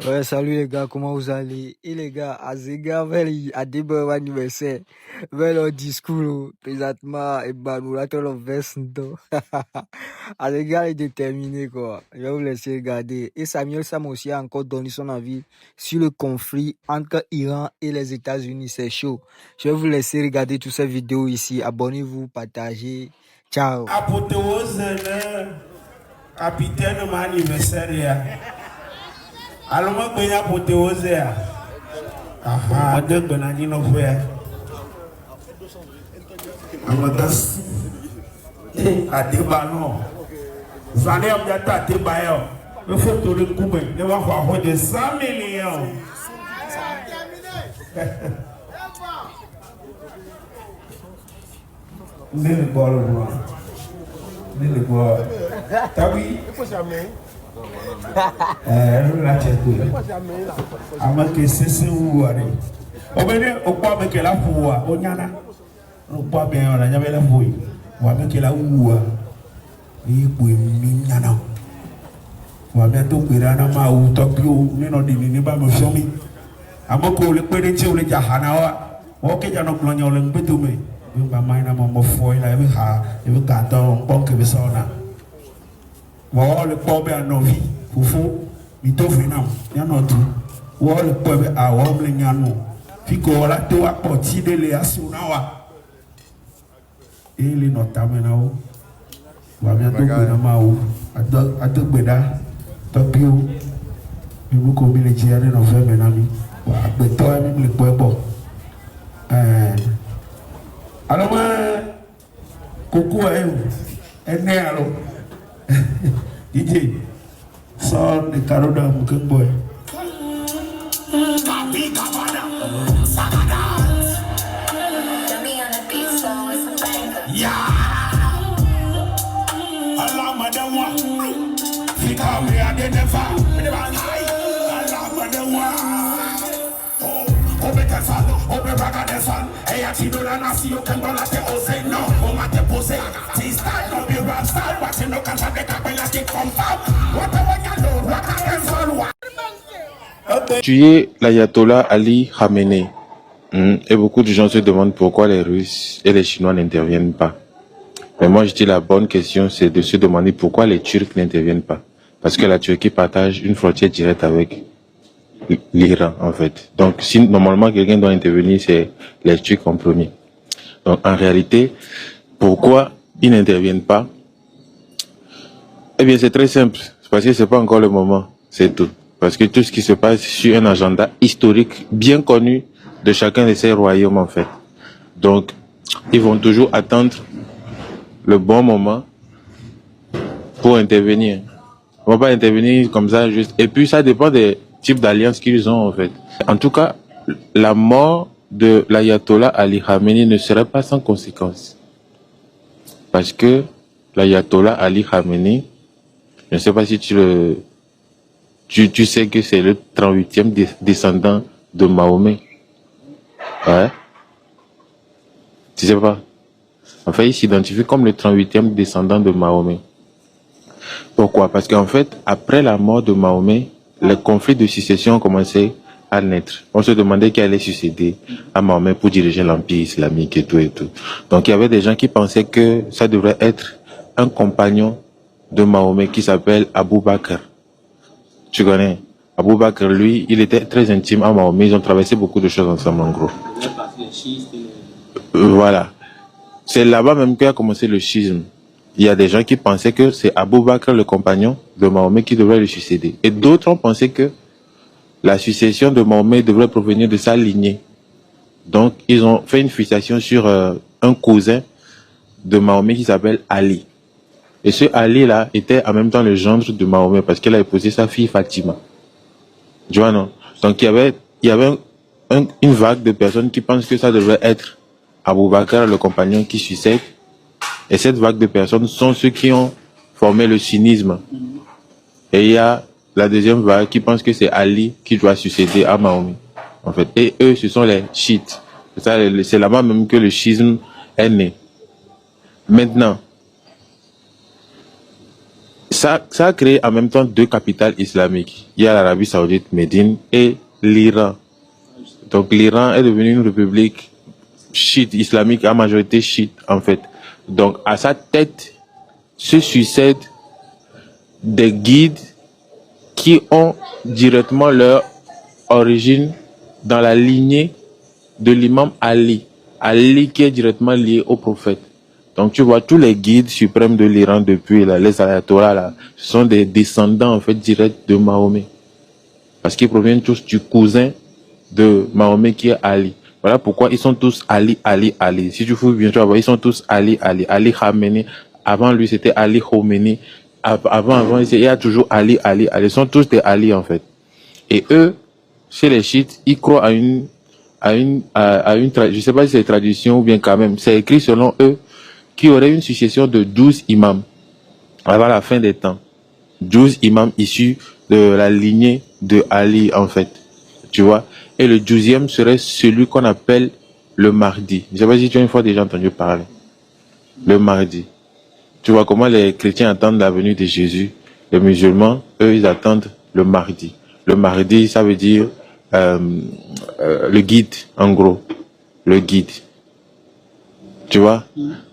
Ouais, salut les gars, comment vous allez? Et les gars, Azega, à débat anniversaire, vers le discours, présentement, et bah, nous, là, tout le vest, Azega est déterminé, quoi. Je vais vous laisser regarder. Et Samuel Sam aussi a encore donné son avis sur le conflit entre Iran et les États-Unis. C'est chaud. Je vais vous laisser regarder toutes ces vidéos ici. Abonnez-vous, partagez. Ciao. Apothéose, capitaine, mon anniversaire. Alors, moi, je suis apothéose. Ah, deux bonnes no fait. Amadas. À des ballons. Vous allez me dire à des ballons. Il faut tout le coup, il va avoir de 100 millions. Ni le bol, ni le bol. T'as vu? La tête. Amake sisi wuwari. Obene okwa meke la fuwa. Onyana. Okwa ben ona nyabe la fuyi. Wa meke la wuwa. Ni bwe minyana. Wa me to kwera na ma wu tokyo ni no di ni ba mo shomi. Amako le kwere che ole jahana wa. O ke jano klonya ole mbetume. Ba mai na mo foi la bi ha. Bi ka to bonke bi sona. Wa le ko be anovi. Fufu mitofi nam nyano tu wo le pobe a wo ble nyano fiko la to apoti de le asunawa ele notame na wo wa mi to gbe na ma wo ado gbe da to bi o mi ko mi le ji are no fe me na mi wa gbe to mi le po ebo alo ma koko ene alo DJ son de Caroda Mukengboy. Yeah. Allah madam wa. Fika we are the never. Allah madam wa. Oh, better son, oh be raga de son. Hey, I see no na see you can go like the ose no. Oh my te pose. See style no be rap style, but you no can have the capella kick from far. Whatever you know, what I can follow. Tuer l'ayatollah Ali Khamenei. Et beaucoup de gens se demandent pourquoi les Russes et les Chinois n'interviennent pas. Mais moi je dis la bonne question, c'est de se demander pourquoi les Turcs n'interviennent pas. Parce que la Turquie partage une frontière directe avec l'Iran en fait. Donc si normalement quelqu'un doit intervenir, c'est les Turcs en premier. Donc en réalité, pourquoi ils n'interviennent pas? Eh bien c'est très simple, parce que c'est pas encore le moment, c'est tout. Parce que tout ce qui se passe sur un agenda historique bien connu de chacun de ces royaumes en fait. Donc, ils vont toujours attendre le bon moment pour intervenir. Ils vont pas intervenir comme ça juste. Et puis ça dépend des types d'alliances qu'ils ont en fait. En tout cas, la mort de l'ayatollah Ali Khamenei ne serait pas sans conséquence. Parce que l'ayatollah Ali Khamenei, je ne sais pas si tu sais que c'est le 38e descendant de Mahomet. Ouais. Tu sais pas. Enfin, il s'identifie comme le 38e descendant de Mahomet. Pourquoi? Parce qu'en fait, après la mort de Mahomet, les conflits de succession ont commencé à naître. On se demandait qui allait succéder à Mahomet pour diriger l'empire islamique et tout et tout. Donc il y avait des gens qui pensaient que ça devrait être un compagnon de Mahomet qui s'appelle Abou Bakr. Tu connais? Abou Bakr, lui, il était très intime à Mahomet. Ils ont traversé beaucoup de choses ensemble, en gros. Voilà. C'est là-bas même qu'a commencé le schisme. Il y a des gens qui pensaient que c'est Abou Bakr, le compagnon de Mahomet, qui devrait le succéder. Et d'autres ont pensé que la succession de Mahomet devrait provenir de sa lignée. Donc, ils ont fait une fixation sur un cousin de Mahomet qui s'appelle Ali. Et ce Ali-là était en même temps le gendre de Mahomet parce qu'elle a épousé sa fille Fatima. Tu vois, non? Donc, il y avait une vague de personnes qui pensent que ça devrait être Abou Bakr, le compagnon qui succède. Et cette vague de personnes sont ceux qui ont formé le sunnisme. Et il y a la deuxième vague qui pense que c'est Ali qui doit succéder à Mahomet. En fait. Et eux, ce sont les chiites. C'est là-bas même que le schisme est né. Maintenant, Ça a créé en même temps deux capitales islamiques. Il y a l'Arabie Saoudite, Médine, et l'Iran. Donc l'Iran est devenu une république chiite, islamique, à majorité chiite, en fait. Donc à sa tête se succèdent des guides qui ont directement leur origine dans la lignée de l'imam Ali. Ali qui est directement lié au prophète. Donc tu vois, tous les guides suprêmes de l'Iran depuis là, les ayatollahs là, ce sont des descendants en fait directs de Mahomet. Parce qu'ils proviennent tous du cousin de Mahomet qui est Ali. Voilà pourquoi ils sont tous Ali, Ali, Ali. Si tu fouilles bien, tu vas voir, ils sont tous Ali, Ali. Ali Khamenei. Avant lui, c'était Ali Khomeini. Avant, il y a toujours Ali, Ali, Ali. Ils sont tous des Ali en fait. Et eux, chez les chiites, ils croient à une je sais pas si c'est tradition ou bien quand même, c'est écrit selon eux qu'il y aurait une succession de 12 imams avant la fin des temps. 12 imams issus de la lignée de Ali en fait. Tu vois? Et le 12e serait celui qu'on appelle le Mahdi. Je sais pas si tu as une fois déjà entendu parler. Le Mahdi. Tu vois comment les chrétiens attendent la venue de Jésus. Les musulmans, eux, ils attendent le Mahdi. Le Mahdi, ça veut dire le guide, en gros. Le guide. Tu vois?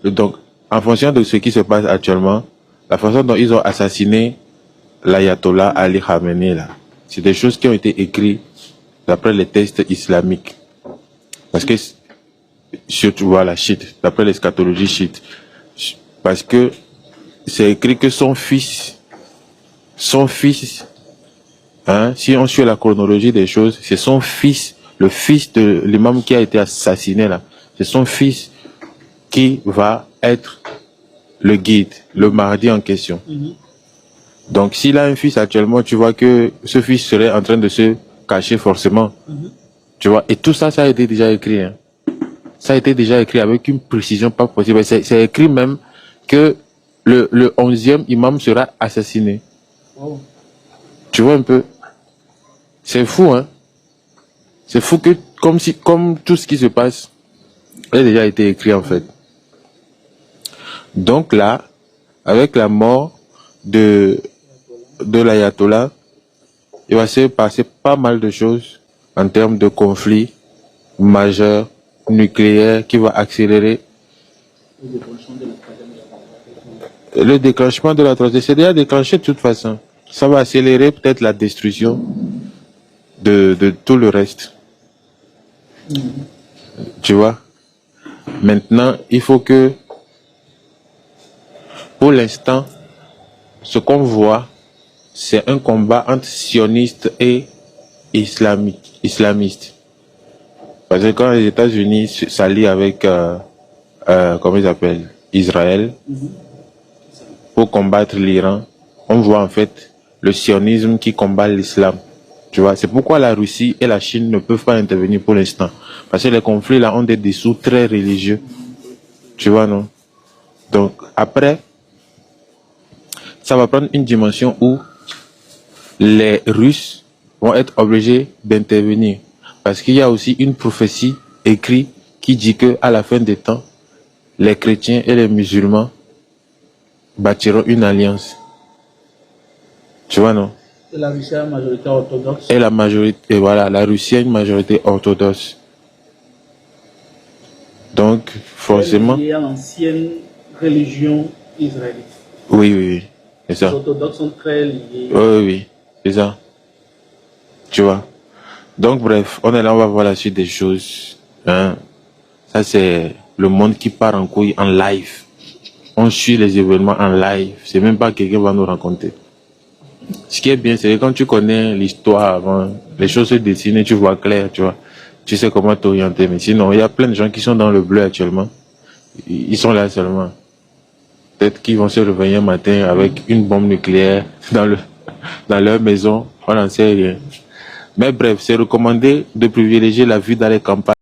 Donc, en fonction de ce qui se passe actuellement, la façon dont ils ont assassiné l'ayatollah Ali Khamenei, là, c'est des choses qui ont été écrites d'après les textes islamiques. Parce que, surtout, voilà, chiite, d'après l'eschatologie chiite. Parce que c'est écrit que son fils, hein, si on suit la chronologie des choses, c'est son fils, le fils de l'imam qui a été assassiné là, c'est son fils qui va être le guide, le Mahdi en question. Donc s'il a un fils actuellement, tu vois que ce fils serait en train de se cacher forcément. Tu vois, et tout ça, ça a été déjà écrit. Hein. Ça a été déjà écrit avec une précision pas possible. C'est écrit même que le 11e imam sera assassiné. Oh. Tu vois un peu? C'est fou, hein? C'est fou que, comme tout ce qui se passe, a déjà été écrit, en fait. Donc là, avec la mort de l'ayatollah, il va se passer pas mal de choses en termes de conflits majeurs, nucléaires, qui va accélérer le déclenchement de la troisième. C'est déjà déclenché de toute façon. Ça va accélérer peut-être la destruction de tout le reste. Tu vois? Maintenant, il faut que, pour l'instant, ce qu'on voit, c'est un combat entre sionistes et islamistes. Parce que quand les États-Unis s'allient avec, comment ils appellent, Israël, pour combattre l'Iran, on voit en fait le sionisme qui combat l'islam. Tu vois, c'est pourquoi la Russie et la Chine ne peuvent pas intervenir pour l'instant. Parce que les conflits là ont des dessous très religieux. Tu vois, non? Donc, après, ça va prendre une dimension où les Russes vont être obligés d'intervenir. Parce qu'il y a aussi une prophétie écrite qui dit que à la fin des temps, les chrétiens et les musulmans bâtiront une alliance. Tu vois, non? Et la Russie a une majorité orthodoxe. Et la majorité, et voilà, la Russie a une majorité orthodoxe. Donc, forcément. Il y a l'ancienne religion israélite. Oui, oui, oui. C'est ça. Les orthodoxes sont très liés. Oui, oui, c'est ça. Tu vois. Donc, bref, on est là, on va voir la suite des choses. Hein. Ça, c'est le monde qui part en couille en live. On suit les événements en live. C'est même pas quelqu'un va nous raconter. Ce qui est bien, c'est que quand tu connais l'histoire avant, les choses se dessinent et tu vois clair, tu vois. Tu sais comment t'orienter. Mais sinon, il y a plein de gens qui sont dans le bleu actuellement. Ils sont là seulement. Peut-être qu'ils vont se réveiller un matin avec une bombe nucléaire dans leur maison. On n'en sait rien. Mais bref, c'est recommandé de privilégier la vue dans les campagnes.